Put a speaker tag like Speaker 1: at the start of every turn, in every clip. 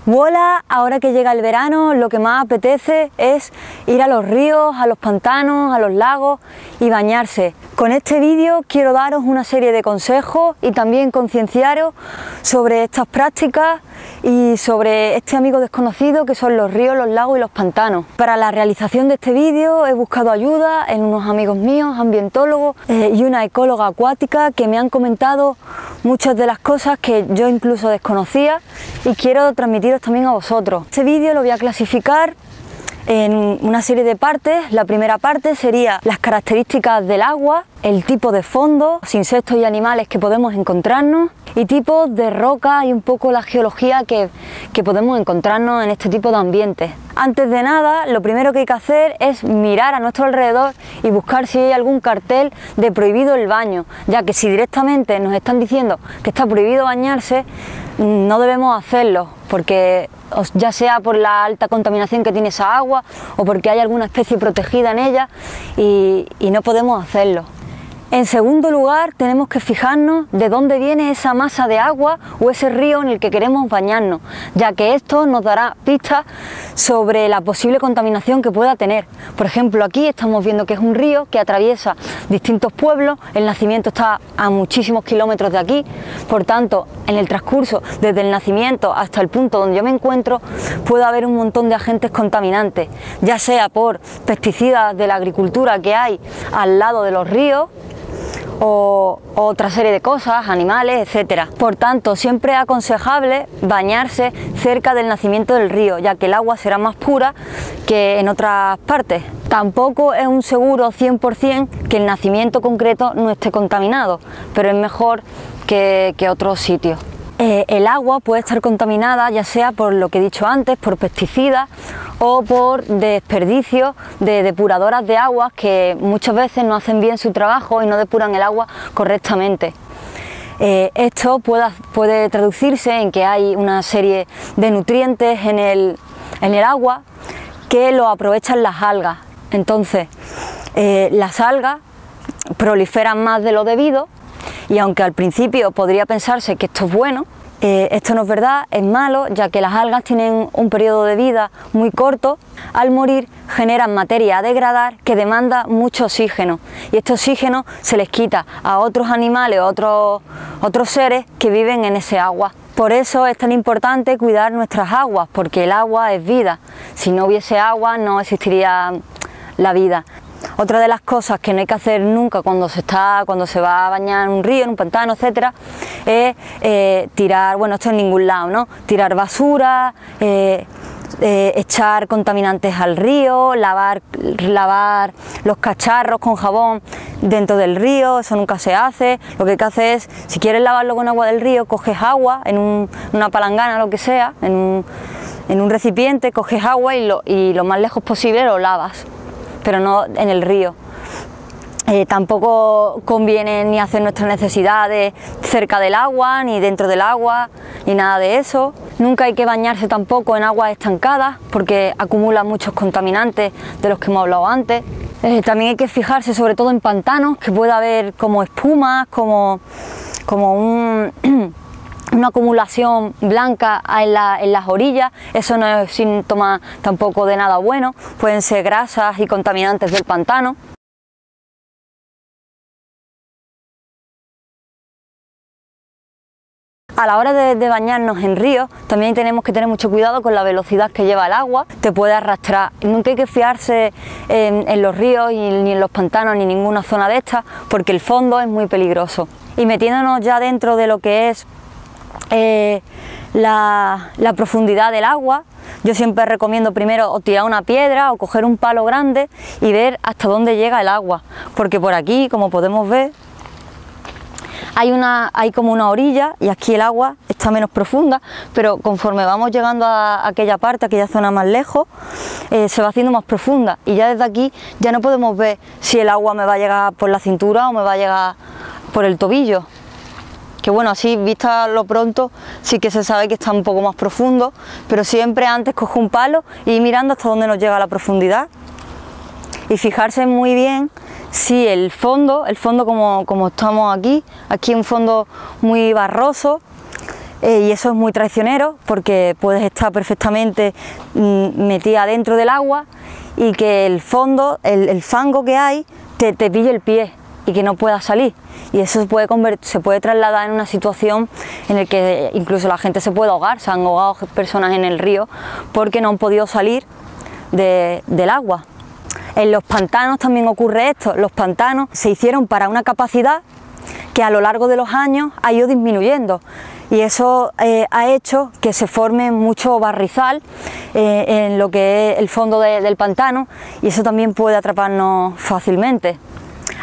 Speaker 1: Hola, ahora que llega el verano, lo que más apetece es ir a los ríos, a los pantanos, a los lagos y bañarse. Con este vídeo quiero daros una serie de consejos y también concienciaros sobre estas prácticas y sobre este amigo desconocido que son los ríos, los lagos y los pantanos. Para la realización de este vídeo he buscado ayuda en unos amigos míos, ambientólogos y una ecóloga acuática que me han comentado muchas de las cosas que yo incluso desconocía y quiero transmitiros también a vosotros. Este vídeo lo voy a clasificar en una serie de partes. La primera parte sería las características del agua, el tipo de fondo, los insectos y animales que podemos encontrarnos y tipos de roca y un poco la geología que podemos encontrarnos en este tipo de ambientes. Antes de nada, lo primero que hay que hacer es mirar a nuestro alrededor y buscar si hay algún cartel de prohibido el baño, ya que si directamente nos están diciendo que está prohibido bañarse, no debemos hacerlo, porque ya sea por la alta contaminación que tiene esa agua o porque hay alguna especie protegida en ella y no podemos hacerlo. En segundo lugar, tenemos que fijarnos de dónde viene esa masa de agua o ese río en el que queremos bañarnos, ya que esto nos dará pistas sobre la posible contaminación que pueda tener. Por ejemplo, aquí estamos viendo que es un río que atraviesa distintos pueblos, el nacimiento está a muchísimos kilómetros de aquí, por tanto, en el transcurso desde el nacimiento hasta el punto donde yo me encuentro, puede haber un montón de agentes contaminantes, ya sea por pesticidas de la agricultura que hay al lado de los ríos, o otra serie de cosas, animales, etcétera. Por tanto, siempre es aconsejable bañarse cerca del nacimiento del río, ya que el agua será más pura que en otras partes. Tampoco es un seguro 100% que el nacimiento concreto no esté contaminado, pero es mejor que otros sitios. El agua puede estar contaminada ya sea por lo que he dicho antes, por pesticidas o por desperdicios de depuradoras de aguas que muchas veces no hacen bien su trabajo y no depuran el agua correctamente. Esto puede traducirse en que hay una serie de nutrientes en el agua que lo aprovechan las algas. Entonces, las algas proliferan más de lo debido. Y aunque al principio podría pensarse que esto es bueno, esto no es verdad, es malo, ya que las algas tienen un periodo de vida muy corto. Al morir generan materia a degradar que demanda mucho oxígeno y este oxígeno se les quita a otros animales o otros seres que viven en ese agua. Por eso es tan importante cuidar nuestras aguas, porque el agua es vida. Si no hubiese agua no existiría la vida. Otra de las cosas que no hay que hacer nunca cuando se va a bañar en un río, en un pantano, etcétera, es tirar, bueno, esto en ningún lado, ¿no? Tirar basura, echar contaminantes al río, lavar los cacharros con jabón dentro del río, eso nunca se hace. Lo que hay que hacer es, si quieres lavarlo con agua del río, coges agua en una palangana, lo que sea, en un recipiente, coges agua y lo más lejos posible lo lavas, pero no en el río. Tampoco conviene ni hacer nuestras necesidades cerca del agua, ni dentro del agua, ni nada de eso. Nunca hay que bañarse tampoco en aguas estancadas porque acumula muchos contaminantes de los que hemos hablado antes. También hay que fijarse sobre todo en pantanos, que puede haber como espumas, como una acumulación blanca en las orillas. Eso no es síntoma tampoco de nada bueno, pueden ser grasas y contaminantes del pantano. A la hora de bañarnos en ríos también tenemos que tener mucho cuidado con la velocidad que lleva el agua, te puede arrastrar. Nunca hay que fiarse en los ríos ni en los pantanos ni en ninguna zona de estas, porque el fondo es muy peligroso. Y metiéndonos ya dentro de lo que es la profundidad del agua, yo siempre recomiendo primero o tirar una piedra o coger un palo grande y ver hasta dónde llega el agua, porque por aquí, como podemos ver, hay como una orilla y aquí el agua está menos profunda, pero conforme vamos llegando a aquella parte, aquella zona más lejos, se va haciendo más profunda y ya desde aquí ya no podemos ver si el agua me va a llegar por la cintura o me va a llegar por el tobillo. Que bueno, así vista lo pronto sí que se sabe que está un poco más profundo, pero siempre antes cojo un palo y ir mirando hasta dónde nos llega la profundidad y fijarse muy bien si el fondo como estamos aquí es un fondo muy barroso, y eso es muy traicionero porque puedes estar perfectamente metida dentro del agua y que el fondo, el fango que hay, te pille el pie y que no puedas salir, y eso se puede trasladar en una situación en la que incluso la gente se puede ahogar. Se han ahogado personas en el río porque no han podido salir del agua. En los pantanos también ocurre esto. Los pantanos se hicieron para una capacidad que a lo largo de los años ha ido disminuyendo, y eso ha hecho que se forme mucho barrizal en lo que es el fondo del pantano, y eso también puede atraparnos fácilmente.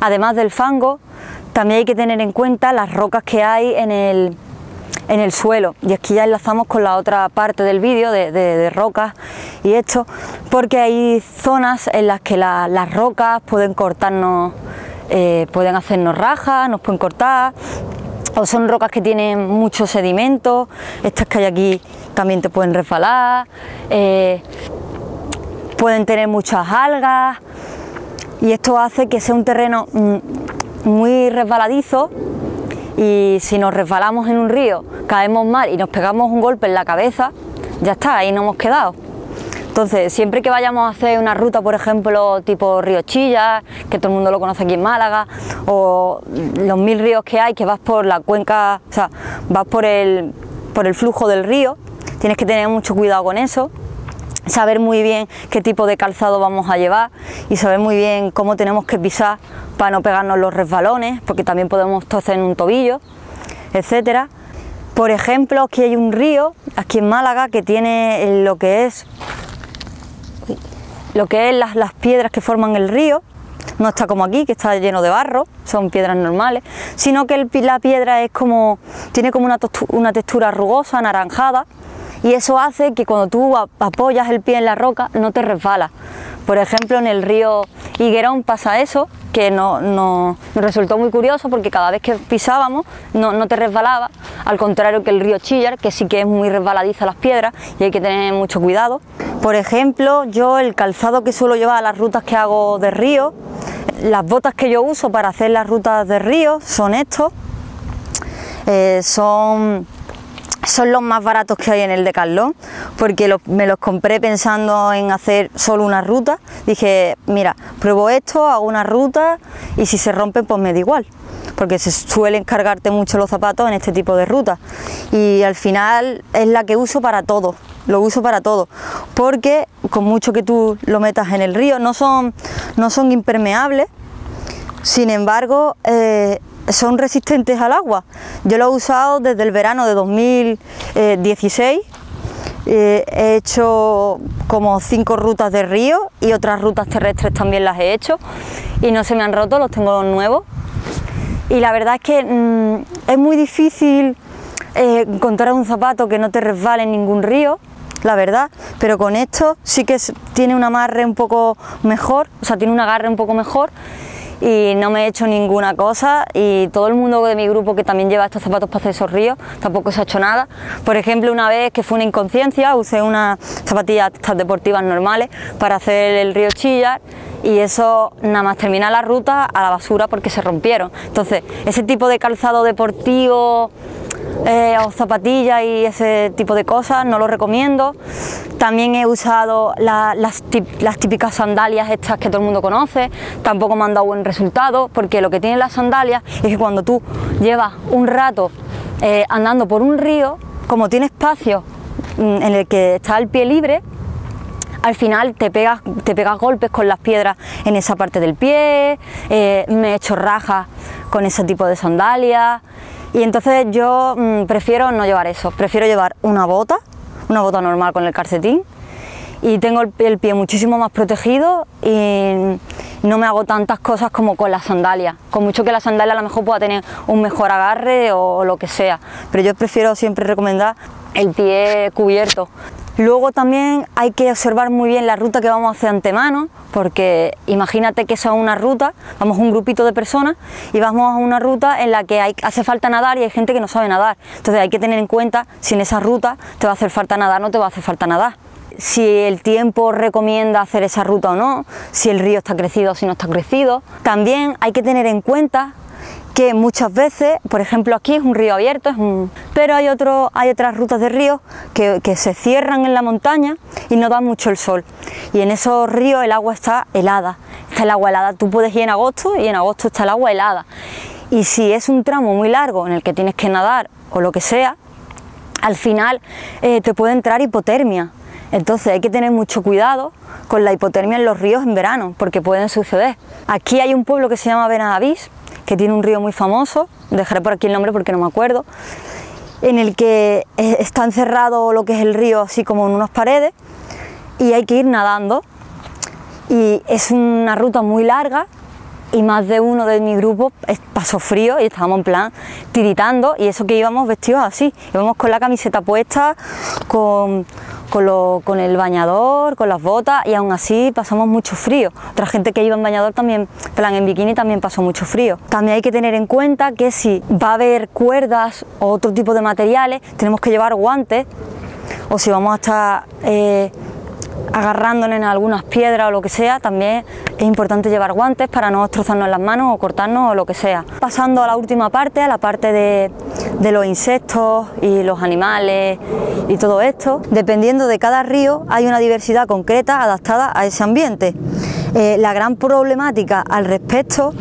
Speaker 1: Además del fango, también hay que tener en cuenta las rocas que hay en el suelo, y aquí ya enlazamos con la otra parte del vídeo de rocas y esto, porque hay zonas en las que las rocas pueden cortarnos, pueden hacernos rajas, nos pueden cortar, o son rocas que tienen mucho sedimento. Estas que hay aquí también te pueden resbalar, pueden tener muchas algas, y esto hace que sea un terreno muy resbaladizo, y si nos resbalamos en un río, caemos mal y nos pegamos un golpe en la cabeza, ya está, ahí nos hemos quedado. Entonces, siempre que vayamos a hacer una ruta, por ejemplo, tipo Río Chillas, que todo el mundo lo conoce aquí en Málaga, o los 1000 ríos que hay, que vas por la cuenca, o sea, vas por el flujo del río, tienes que tener mucho cuidado con eso, saber muy bien qué tipo de calzado vamos a llevar y saber muy bien cómo tenemos que pisar para no pegarnos los resbalones, porque también podemos torcer en un tobillo, etcétera. Por ejemplo, aquí hay un río, aquí en Málaga, que tiene lo que es las piedras que forman el río. No está como aquí, que está lleno de barro, son piedras normales, sino que la piedra tiene como una textura rugosa, anaranjada, y eso hace que cuando tú apoyas el pie en la roca no te resbala. Por ejemplo, en el río Higuerón pasa eso, que nos resultó muy curioso, porque cada vez que pisábamos no te resbalaba, al contrario que el río Chillar, que sí que es muy resbaladiza las piedras y hay que tener mucho cuidado. Por ejemplo, yo el calzado que suelo llevar a las rutas que hago de río, las botas que yo uso para hacer las rutas de río son estos, son los más baratos que hay en el Decathlon, porque me los compré pensando en hacer solo una ruta. Dije, mira, pruebo esto, hago una ruta y si se rompen pues me da igual, porque se suelen cargarte mucho los zapatos en este tipo de rutas, y al final es la que uso para todo, lo uso para todo, porque con mucho que tú lo metas en el río, no son impermeables, sin embargo son resistentes al agua. Yo lo he usado desde el verano de 2016, he hecho como 5 rutas de río y otras rutas terrestres también las he hecho y no se me han roto, los tengo nuevos. Y la verdad es que es muy difícil encontrar un zapato que no te resbale en ningún río, la verdad, pero con esto sí que tiene un amarre un poco mejor, o sea, tiene un agarre un poco mejor, y no me he hecho ninguna cosa, y todo el mundo de mi grupo que también lleva estos zapatos para hacer esos ríos tampoco se ha hecho nada. Por ejemplo, una vez que fue una inconsciencia, usé unas zapatillas deportivas normales para hacer el río Chillar, y eso nada más terminar la ruta a la basura porque se rompieron. Entonces, ese tipo de calzado deportivo o zapatillas y ese tipo de cosas no lo recomiendo. También he usado las típicas sandalias estas que todo el mundo conoce, tampoco me han dado buen resultado, porque lo que tienen las sandalias es que cuando tú llevas un rato andando por un río, como tiene espacio en el que está el pie libre, al final te pegas golpes con las piedras en esa parte del pie, me he hecho rajas con ese tipo de sandalias, y entonces yo prefiero no llevar eso, prefiero llevar una bota normal con el calcetín, y tengo el pie muchísimo más protegido y no me hago tantas cosas como con las sandalias, con mucho que la sandalia a lo mejor pueda tener un mejor agarre o lo que sea, pero yo prefiero siempre recomendar el pie cubierto. Luego también hay que observar muy bien la ruta que vamos a hacer de antemano, porque imagínate que esa es una ruta, vamos un grupito de personas y vamos a una ruta en la que hace falta nadar y hay gente que no sabe nadar. Entonces hay que tener en cuenta si en esa ruta te va a hacer falta nadar o no te va a hacer falta nadar. Si el tiempo recomienda hacer esa ruta o no, si el río está crecido o si no está crecido. También hay que tener en cuenta que muchas veces, por ejemplo aquí es un río abierto, pero hay otras rutas de ríos que se cierran en la montaña y no dan mucho el sol. Y en esos ríos el agua está helada, está el agua helada. Tú puedes ir en agosto y en agosto está el agua helada. Y si es un tramo muy largo en el que tienes que nadar o lo que sea, al final te puede entrar hipotermia. Entonces hay que tener mucho cuidado con la hipotermia en los ríos en verano, porque pueden suceder. Aquí hay un pueblo que se llama Benavís, que tiene un río muy famoso, dejaré por aquí el nombre porque no me acuerdo, en el que está encerrado lo que es el río así como en unas paredes y hay que ir nadando. Y es una ruta muy larga y más de uno de mi grupo pasó frío y estábamos en plan tiritando, y eso que íbamos vestidos así, íbamos con la camiseta puesta, con el bañador, con las botas, y aún así pasamos mucho frío. Otra gente que iba en bañador también, plan en bikini, también pasó mucho frío. También hay que tener en cuenta que si va a haber cuerdas o otro tipo de materiales, tenemos que llevar guantes, o si vamos a estar agarrándonos en algunas piedras o lo que sea, también es importante llevar guantes para no destrozarnos las manos o cortarnos o lo que sea. Pasando a la última parte, a la parte de los insectos y los animales y todo esto, dependiendo de cada río hay una diversidad concreta adaptada a ese ambiente. La gran problemática al respecto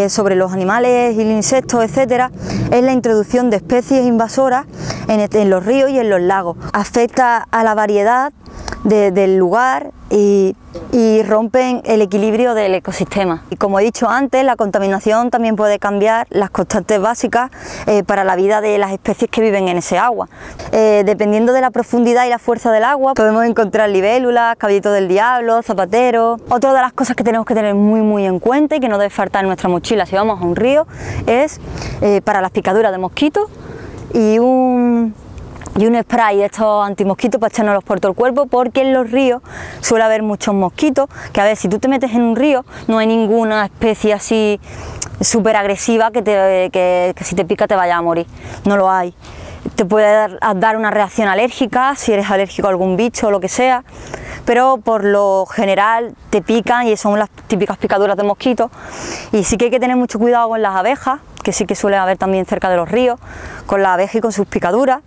Speaker 1: sobre los animales y los insectos, etcétera, es la introducción de especies invasoras en los ríos y en los lagos. Afecta a la variedad del lugar y rompen el equilibrio del ecosistema. Y como he dicho antes, la contaminación también puede cambiar las constantes básicas para la vida de las especies que viven en ese agua. Dependiendo de la profundidad y la fuerza del agua, podemos encontrar libélulas, caballitos del diablo, zapateros. Otra de las cosas que tenemos que tener muy en cuenta y que no debe faltar en nuestra mochila si vamos a un río es para las picaduras de mosquitos y un spray de estos antimosquitos para echárnoslos por todo el cuerpo, porque en los ríos suele haber muchos mosquitos, que a ver, si tú te metes en un río no hay ninguna especie así súper agresiva que si te pica te vaya a morir, no lo hay. Te puede dar una reacción alérgica si eres alérgico a algún bicho o lo que sea, pero por lo general te pican y son las típicas picaduras de mosquitos. Y sí que hay que tener mucho cuidado con las abejas, que sí que suelen haber también cerca de los ríos, con las abejas y con sus picaduras.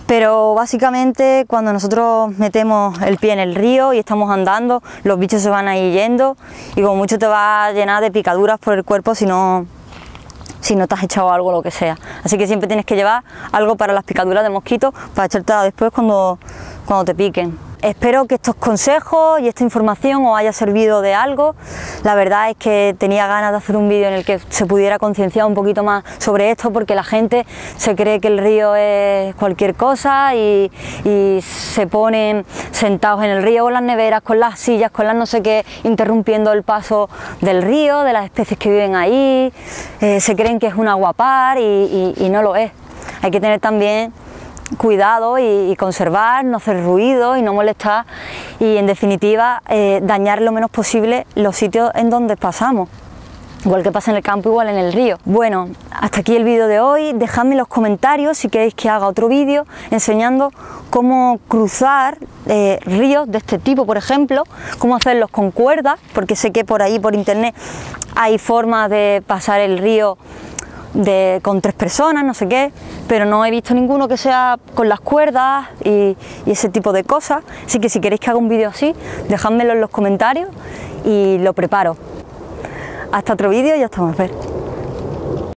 Speaker 1: Pero básicamente cuando nosotros metemos el pie en el río y estamos andando, los bichos se van a ir yendo y como mucho te va a llenar de picaduras por el cuerpo si no te has echado algo o lo que sea. Así que siempre tienes que llevar algo para las picaduras de mosquitos para echártela después cuando te piquen. Espero que estos consejos y esta información os haya servido de algo. La verdad es que tenía ganas de hacer un vídeo en el que se pudiera concienciar un poquito más sobre esto, porque la gente se cree que el río es cualquier cosa y se ponen sentados en el río con las neveras, con las sillas, con las no sé qué, interrumpiendo el paso del río, de las especies que viven ahí. Se creen que es un aguapar y no lo es. Hay que tener también cuidado y conservar, no hacer ruido y no molestar y en definitiva dañar lo menos posible los sitios en donde pasamos. Igual que pasa en el campo, igual en el río. Bueno, hasta aquí el vídeo de hoy. Dejadme en los comentarios si queréis que haga otro vídeo enseñando cómo cruzar ríos de este tipo, por ejemplo, cómo hacerlos con cuerdas, porque sé que por ahí, por internet, hay formas de pasar el río con 3 personas, no sé qué, pero no he visto ninguno que sea con las cuerdas y ese tipo de cosas. Así que si queréis que haga un vídeo así, dejádmelo en los comentarios y lo preparo. Hasta otro vídeo y hasta más ver.